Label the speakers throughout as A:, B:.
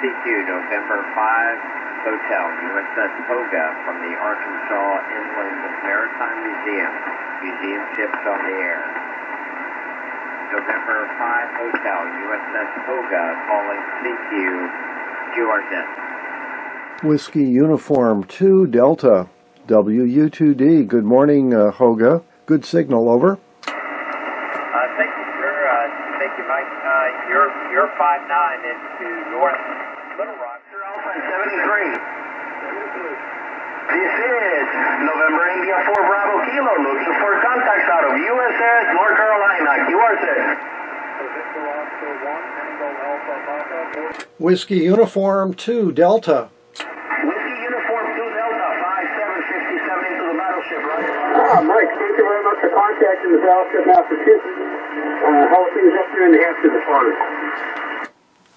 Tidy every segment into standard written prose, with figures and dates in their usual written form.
A: CQ, November 5, Hotel, USS Hoga from the Arkansas Inland Maritime Museum. Museum ships on the air. November 5, Hotel, USS Hoga, calling CQ, QRZ.
B: Whiskey Uniform 2 Delta, WU2D. Good morning, Hoga. Good signal, over.
A: Thank you, sir. Thank you, Mike. You're 5-9 into North Little Rock. Sir, Alpha 73.
C: This is November India 4 Bravo Kilo, looking for contacts out of USS North Carolina, QRZ.
B: Whiskey Uniform 2 Delta.
C: Whiskey Uniform 2 Delta, 5757 into the battleship, right?
D: Mike, thank you very much for contacting the battleship Massachusetts. How are things up there in New Hampshire this morning?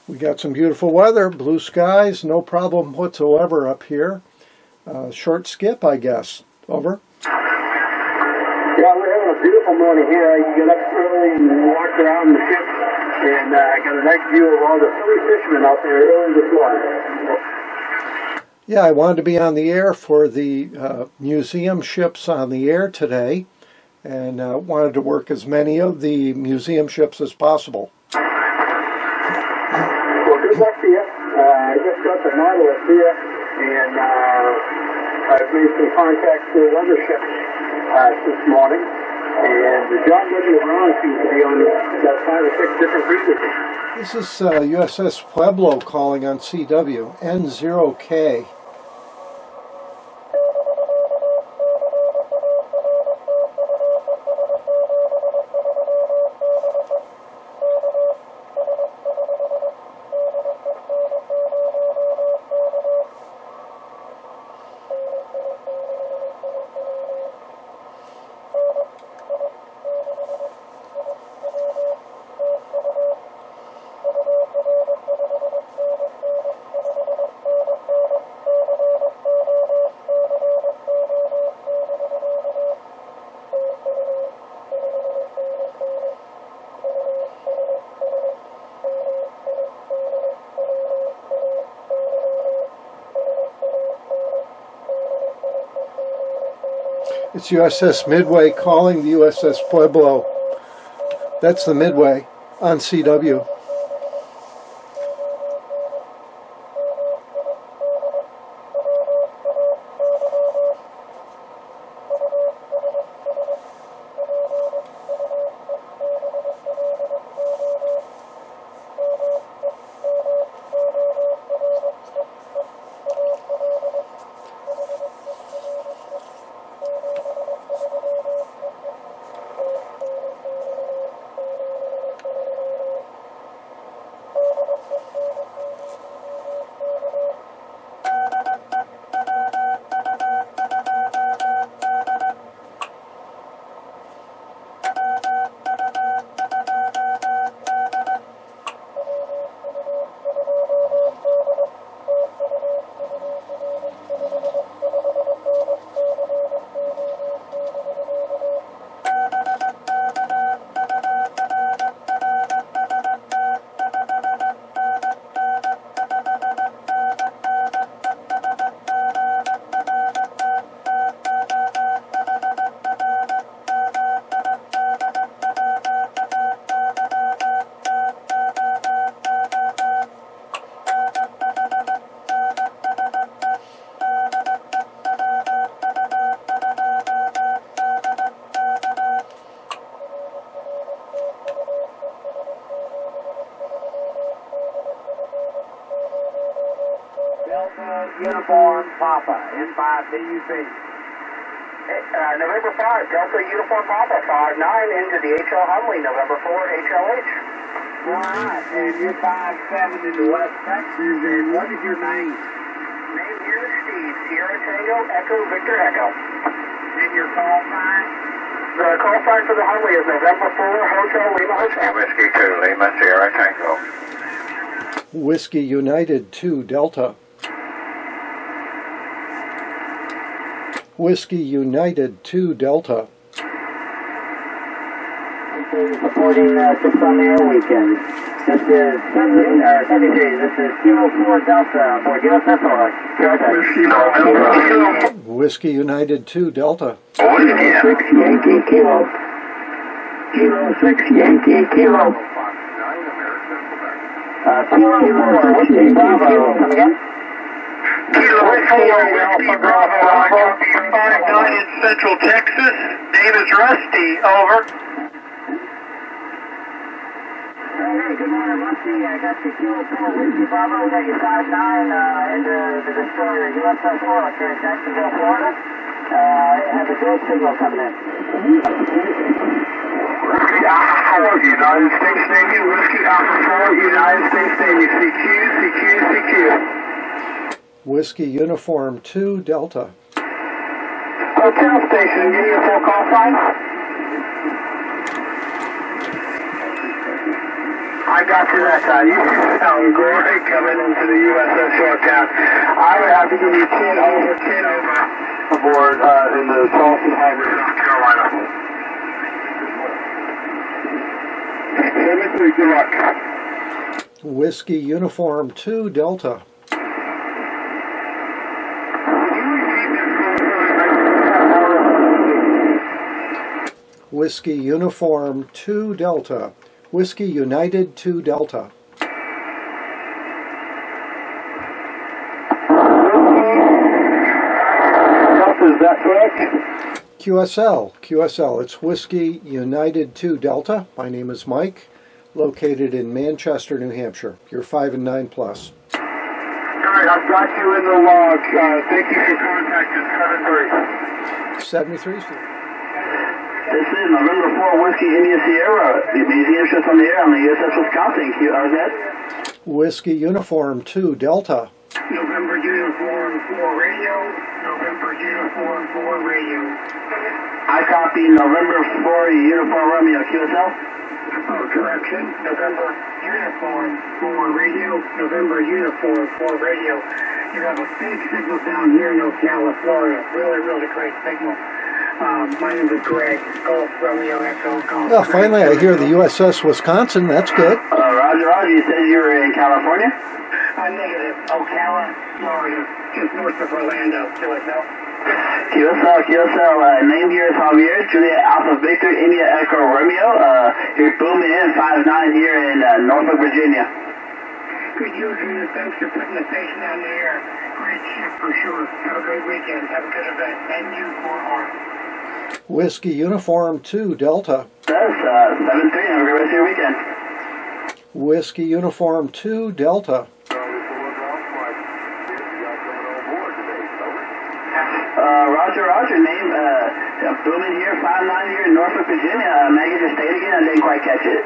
B: We got some beautiful weather, blue skies, no problem whatsoever up here. Short skip, I guess. Over.
D: Yeah, we're having a beautiful morning here. You get up early and walk around the ship, and I got a nice view of all the Philly fishermen out there early this morning.
B: Yeah, I wanted to be on the air for the museum ships on the air today, and wanted to work as many of the museum ships as possible.
D: Well, good luck to you. I just got the Nautilus here, and I've made some contacts with other ships this morning, and the John W. Brown seems to be on about 5 or 6 different frequencies.
B: This is USS Pueblo calling on CW, N0K. It's USS Midway calling the USS Pueblo. That's the Midway on CW.
A: Uniform Papa, N5 DUP.
C: November 5, Delta Uniform Papa, 5-9 into the HL Hunley, November 4, HLH.
A: Alright, and you're 5-7 into West Texas, and what is your name?
C: Name here is Steve, Sierra Tango, Echo, Victor Echo.
A: And your call sign?
C: The call sign for the Hunley is November 4, Hotel Lima Hotel.
A: Whiskey 2, Lima, Sierra Tango.
B: Whiskey United 2 Delta. Whiskey United 2 Delta.
D: Supporting 6 on the air weekend. This is 73. This is Kilo 4 Delta for USS Delta.
B: Whiskey United 2 Delta.
D: 6 Yankee Kilo. Kilo 6 Yankee Kilo. Kilo 4 Whiskey Bravo. Come again?
C: Kilo 4 Whiskey Bravo, I got the 5-9 in Central Texas. Name is Rusty, over.
D: Hey, good morning, Rusty. I got the Kilo 4 Whiskey Bravo. I got your 5-9 in the destroyer USS Royal here in Jacksonville, Florida. I have a go signal coming in.
C: Whiskey Alpha 4, United States Navy. Whiskey Alpha 4, United States Navy. CQ, CQ, CQ.
B: Whiskey Uniform 2 Delta.
C: Hotel station, give me a full call sign. I got you that time. You sound great coming into the USS Shoretown. I would have to give you 10 over aboard in the Charleston Harbor, South Carolina. 73, good luck.
B: Whiskey Uniform 2 Delta. Whiskey Uniform 2 Delta. Whiskey United 2 Delta.
C: Is that correct?
B: QSL, it's Whiskey United 2 Delta. My name is Mike, located in Manchester, New Hampshire. You're 5 and 9 plus.
C: All right, I've got you in the log. Thank you for contacting 73.
B: 73.
D: This is November 4 Whiskey India Sierra. The museum ships on the air on the USS Wisconsin. QRZ.
B: Whiskey Uniform 2 Delta.
C: November Uniform 4 Radio. November Uniform 4 Radio.
D: I copy November 4 Uniform Romeo. QSL.
C: Correction. November Uniform 4 Radio. November Uniform 4 Radio. You have a big signal down here in Ocala, Florida. Really, really great signal. My name is Greg. Golf Romeo Echo. Golf.
B: Well, finally I hear the USS Wisconsin. That's good.
D: Roger, Roger. You said you were in California?
C: Negative. Ocala, Florida. Just north of Orlando. QSL.
D: QSL. Name here is Javier. Juliet Alpha Victor India Echo Romeo. You're booming in 5-9 here in Norfolk, Virginia.
C: Good evening. Thanks for putting the station on the air. Great ship for sure. Have a great weekend. Have a good event. NU4R.
B: Whiskey Uniform 2 Delta.
D: That's 7-3. Have a great rest of your weekend.
B: Whiskey Uniform 2 Delta.
D: Roger. Name booming here, 5-9 here in Norfolk, Virginia. May I get your state again? I didn't quite catch it.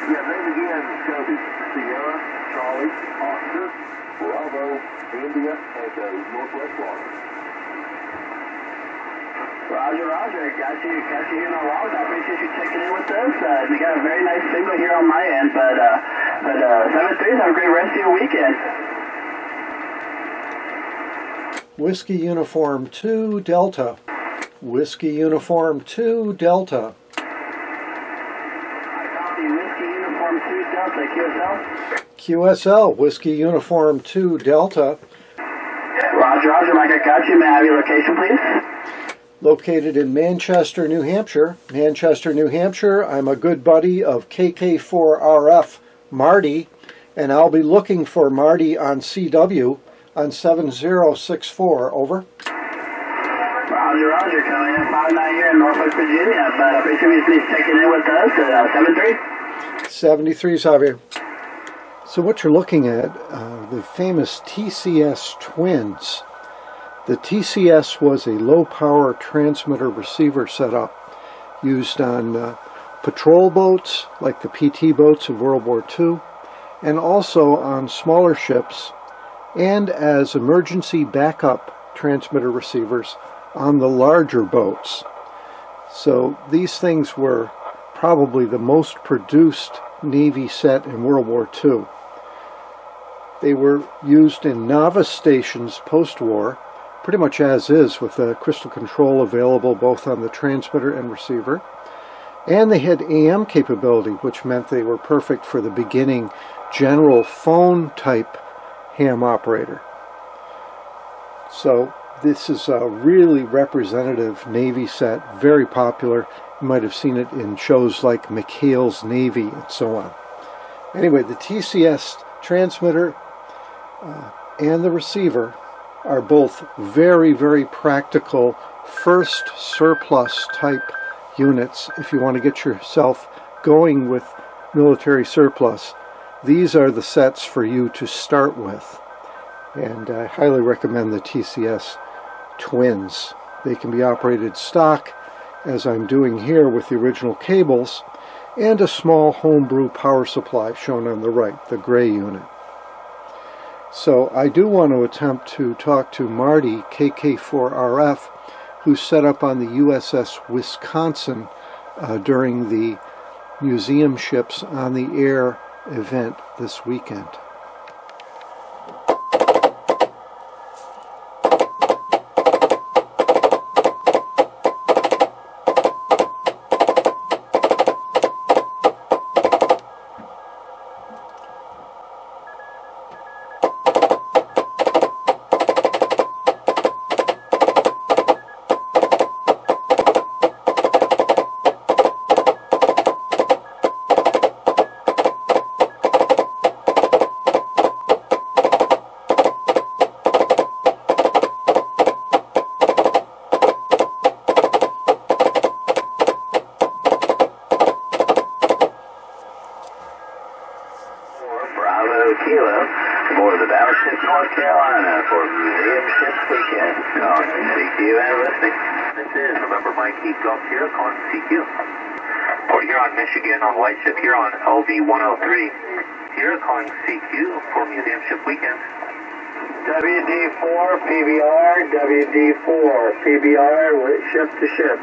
E: Yeah, name again, Shelby. Sierra, Charlie, Oscar, Bravo, India, Echo, Northwest Florida.
D: Roger. Got you here in the log. I appreciate you checking in with us. You got a very nice signal here on my end, but 7-3, have a great rest of your weekend.
B: Whiskey Uniform 2 Delta. Whiskey Uniform 2 Delta.
D: Whiskey Uniform 2 Delta,
B: QSL, Whiskey Uniform 2 Delta.
D: Roger, Mike, I got you. May I have your location, please?
B: Located in Manchester, New Hampshire. Manchester, New Hampshire. I'm a good buddy of KK4RF Marty, and I'll be looking for Marty on CW on 7064. Over.
D: Roger, coming in 5-9 here in Norfolk, Virginia, but I appreciate you please checking in with us at 7-3.
B: 73, Xavier. So what you're looking at, the famous TCS twins. The TCS was a low-power transmitter-receiver setup used on patrol boats, like the PT boats of World War II, and also on smaller ships, and as emergency backup transmitter receivers on the larger boats. So these things were probably the most produced Navy set in World War II. They were used in novice stations post-war, pretty much as is, with crystal control available both on the transmitter and receiver. And they had AM capability, which meant they were perfect for the beginning general phone type ham operator. So this is a really representative Navy set, very popular. You might have seen it in shows like McHale's Navy and so on. Anyway, the TCS transmitter and the receiver are both very, very practical first surplus type units. If you want to get yourself going with military surplus, these are the sets for you to start with. And I highly recommend the TCS Twins. They can be operated stock, as I'm doing here with the original cables, and a small homebrew power supply shown on the right, the gray unit. So I do want to attempt to talk to Marty, KK4RF, who's set up on the USS Wisconsin during the museum ships on the air event this weekend.
A: Kilo, aboard the battleship North Carolina for Museum Ships Weekend. CQ and listening. This is November Mike Heat Golf Sierra calling CQ. Port Huron, Michigan on White Ship Huron, LV 103. Sierra calling CQ for Museum Ship Weekend.
D: WD4, PBR, WD4, PBR, ship to ship.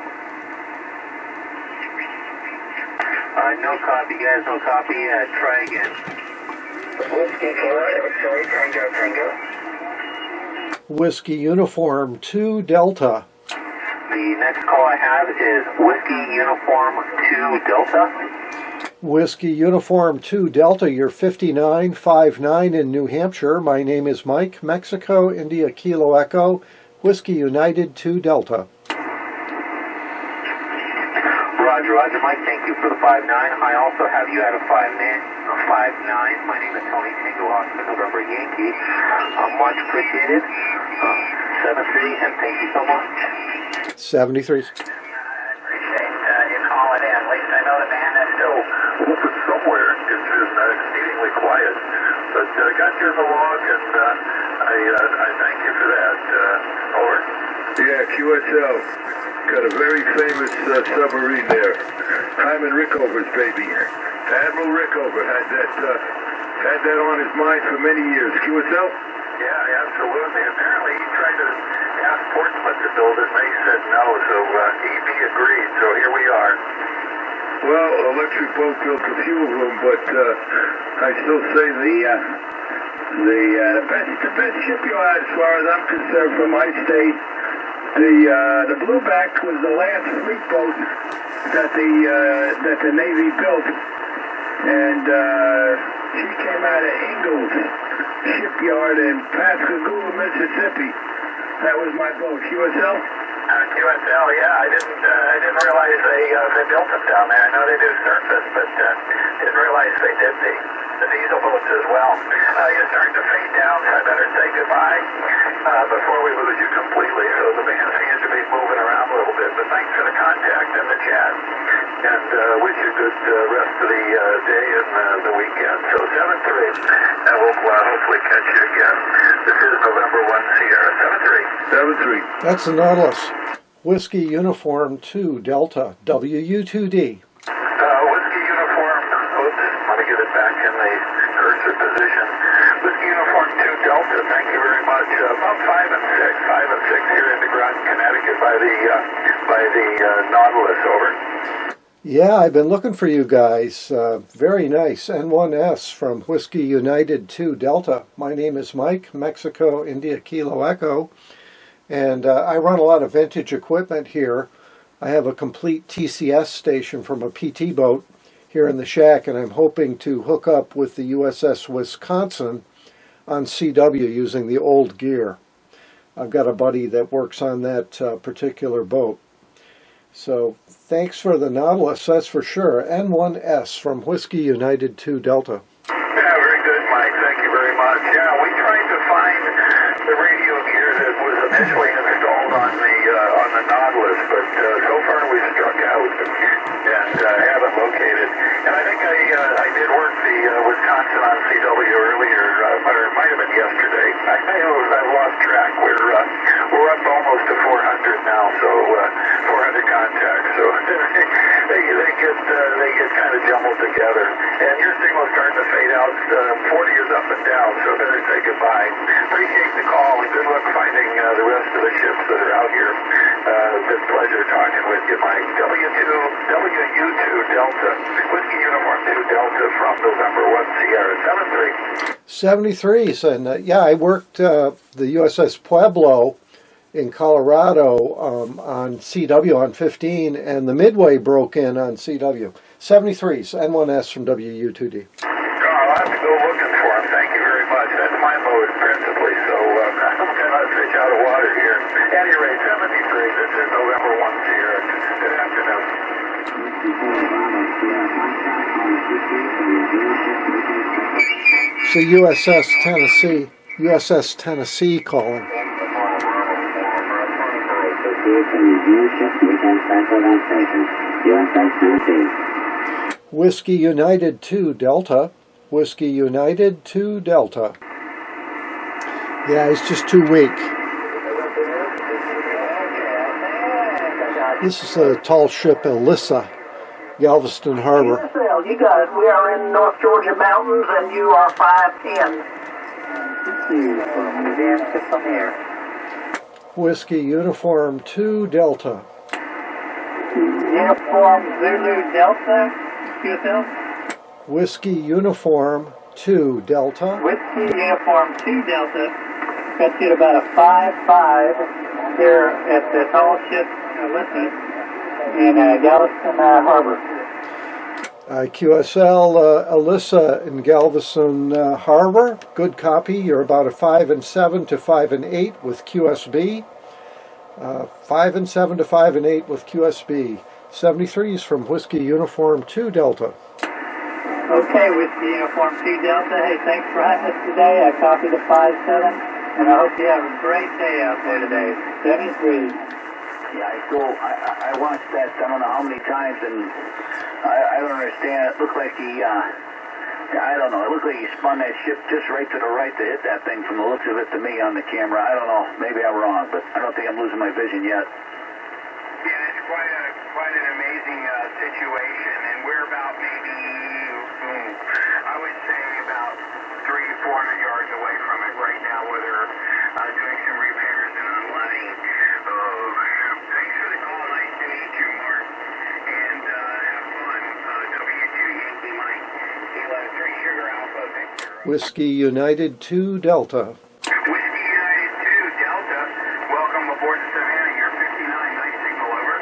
A: No copy, guys, no copy. Try again.
D: Whiskey Kilo, sorry, Tango.
B: Whiskey Uniform 2 Delta.
A: The next call I have is Whiskey Uniform 2 Delta.
B: Whiskey Uniform 2 Delta, you're 5959 in New Hampshire. My name is Mike, Mexico, India Kilo Echo, Whiskey United 2 Delta.
A: Roger, Mike, thank you for the 5-9. I also have you at a 5-9. My name is Tony Tango Oscar, November Yankee. Much appreciated. 7-3, and thank you so much.
B: 73.
A: Appreciate you calling in. At least I know the band is still
E: Looking somewhere. It's just exceedingly quiet. But got you in the log, and I thank you for that. Over.
F: Yeah, QSL. Got a very famous submarine there. Hyman Rickover's baby. Admiral Rickover had that on his mind for many years. QSL?
E: Yeah, absolutely. Apparently he tried to ask Portsmouth to build it, and they said no, so EB agreed, so here we are.
F: Well, Electric Boat built a few of them, but I still say the best shipyard as far as I'm concerned from my state. The Blueback was the last fleet boat that the Navy built, and she came out of Ingalls Shipyard in Pascagoula, Mississippi. That was my boat. QSL?
E: QSL, yeah, I didn't realize they built them down there. I know they do surface, but didn't realize they did the diesel boats as well. You're starting to fade down, so I better say goodbye before we lose you completely. So the band seems to be moving around a little bit, but thanks for the contact and the chat, and wish you a good rest of the day and the weekend. So 7-3, and we'll hopefully catch you again. This is November 1 Sierra, 7-3.
F: 7-3.
B: That's the Nautilus. Whiskey Uniform 2 Delta, WU2D.
E: Whiskey Uniform, oops, let me get it back in the cursor position. Whiskey Uniform 2 Delta, thank you very much. About 5 and 6 here in DeGront, Connecticut by the Nautilus, over.
B: Yeah, I've been looking for you guys. Very nice. N1S from Whiskey United 2 Delta. My name is Mike, Mexico, India Kilo Echo. And I run a lot of vintage equipment here. I have a complete TCS station from a PT boat here in the shack, and I'm hoping to hook up with the USS Wisconsin on CW using the old gear. I've got a buddy that works on that particular boat. So thanks for the Nautilus, that's for sure. N1S from Whiskey United 2 Delta.
E: Yeah, very good, Mike. Thank you very much. Yeah, we tried to find the radio gear that was initially installed on the Nautilus, but so far we struck out and haven't located. And I think I did work the Wisconsin on CW earlier, or it might have been yesterday. I've lost track. We're up almost to 400 now, so 400 contacts. So they get kind of jumbled together. And your signal's starting to fade out. 40 is up and down, so I better say goodbye. Appreciate the call, and good luck finding the rest of the ships that are out here. Been a pleasure talking with you, Mike. WU2 Delta, Whiskey Uniform 2 Delta from November 1 Sierra 73.
B: 73s, and yeah, I worked the USS Pueblo in Colorado on CW on 15, and the Midway broke in on CW. 73s, N1S from WU2D.
E: I'll have to go looking for him. Thank you very much. That's my mode principally, so I'm going to fish out of water here. At any rate, 73, this is November 1 Sierra. Good afternoon.
B: So USS Tennessee calling. Whiskey United 2 Delta. Whiskey United 2 Delta. Yeah, he's just too weak. This is a tall ship, Alyssa, Galveston Harbor.
G: You got it. We are in North Georgia mountains, and you are 510.
B: Whiskey Uniform 2 Delta.
G: Uniform Zulu Delta, QSL.
B: Whiskey Uniform 2 Delta.
G: Whiskey Uniform 2 Delta. Got you at about a 5-5 here at the tall ship Alyssa in Galveston Harbor.
B: QSL Alyssa in Galveston Harbor. Good copy. You're about a 5-7 to 5-8 with QSB. 5-7 to 5-8 with QSB. 73s from Whiskey Uniform 2 Delta.
G: Okay, Whiskey Uniform 2 Delta. Hey, thanks for having us today. I copied the 5-7, and I hope you have a great day out there today. 73.
A: Yeah, I watched that I don't know how many times, and I don't understand. It looked like I don't know, it looked like he spun that ship just right to the right to hit that thing from the looks of it to me on the camera. I don't know, maybe I'm wrong, but I don't think I'm losing my vision yet.
E: Yeah, it's quite an amazing situation, and we're about maybe, I would say about 300 to 400 yards away from it right now, where they're doing some repairs and unloading. Thanks for the call. Nice to meet you, Mark. And have fun. W2 Yankee Mike. Kilo 3 Sugar Alpha Victor.
B: Whiskey United 2 Delta.
E: Whiskey United 2 Delta. Welcome aboard the Savannah. You're 59. Nice signal, over.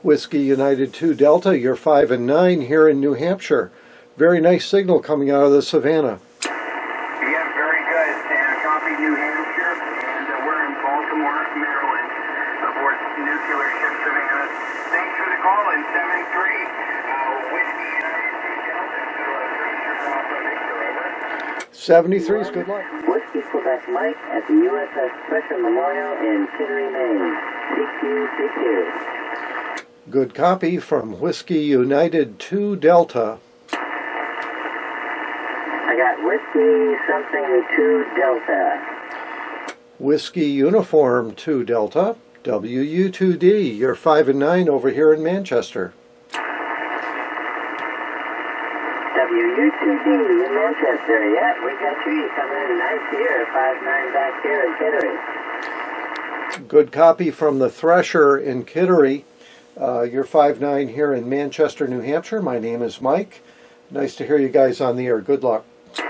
B: Whiskey United 2 Delta. You're 5-9 here in New Hampshire. Very nice signal coming out of the Savannah.
E: Yeah, very good. And copy New Hampshire. And we're in Baltimore, Maryland, aboard nuclear ship Savannah. Thanks for the call in 7-3. Whiskey United 2 Delta. Kilo 3 Sugar Alpha Victor, over.
B: 73s, good luck.
H: Whiskey Quebec Mike at the USS Pressure Memorial in Kittery, Maine. CQ.
B: Good copy from Whiskey United 2 Delta.
H: I got Whiskey something 2 Delta.
B: Whiskey Uniform 2 Delta. WU2D. You're 5-9 over here in Manchester.
H: WU2D in Manchester. Yeah, we got you coming in nice here. 5-9 back here in Kittery.
B: Good copy from the Thresher in Kittery. You're 5-9 here in Manchester, New Hampshire. My name is Mike. Nice to hear you guys on the air. Good luck.
H: Thank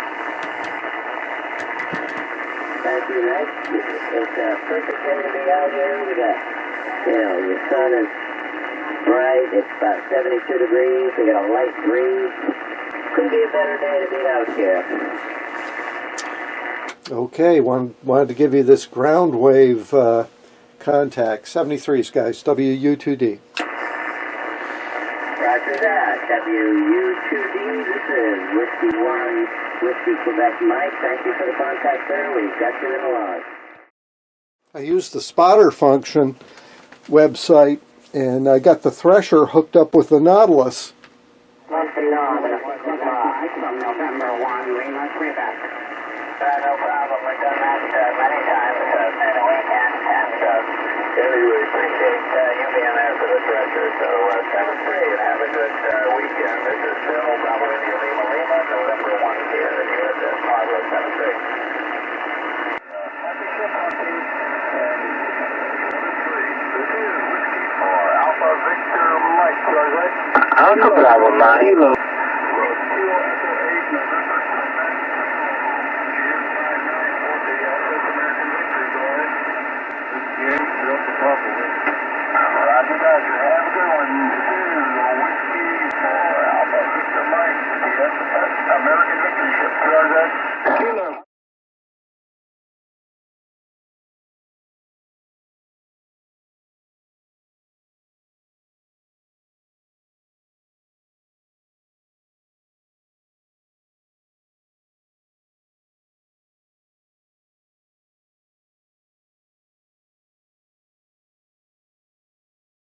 H: you, Mike. It's a perfect day to be out here. We got, the sun is bright. It's about 72 degrees. We got a light breeze. Couldn't be a better day to be out here.
B: Okay, wanted to give you this ground wave contact. 73 skies, WU2D.
H: Roger that. WU2D, this is Whiskey 1, Whiskey Quebec Mike. Thank you for the contact, sir. We've got you in the log.
B: I used the spotter function website, and I got the Thresher hooked up with the Nautilus.
H: From November 1, Lima, Quebec. No problem. We've done that many times. Anyway, and really appreciate you being there for the Thresher. So 7-3, and have a good weekend. This is Phil, Bravo India Lima Lima, November 1 here at USS Nautilus 7-3. Alpha Victor Mike, Charlie. Alpha Bravo 9. American Victory Ship,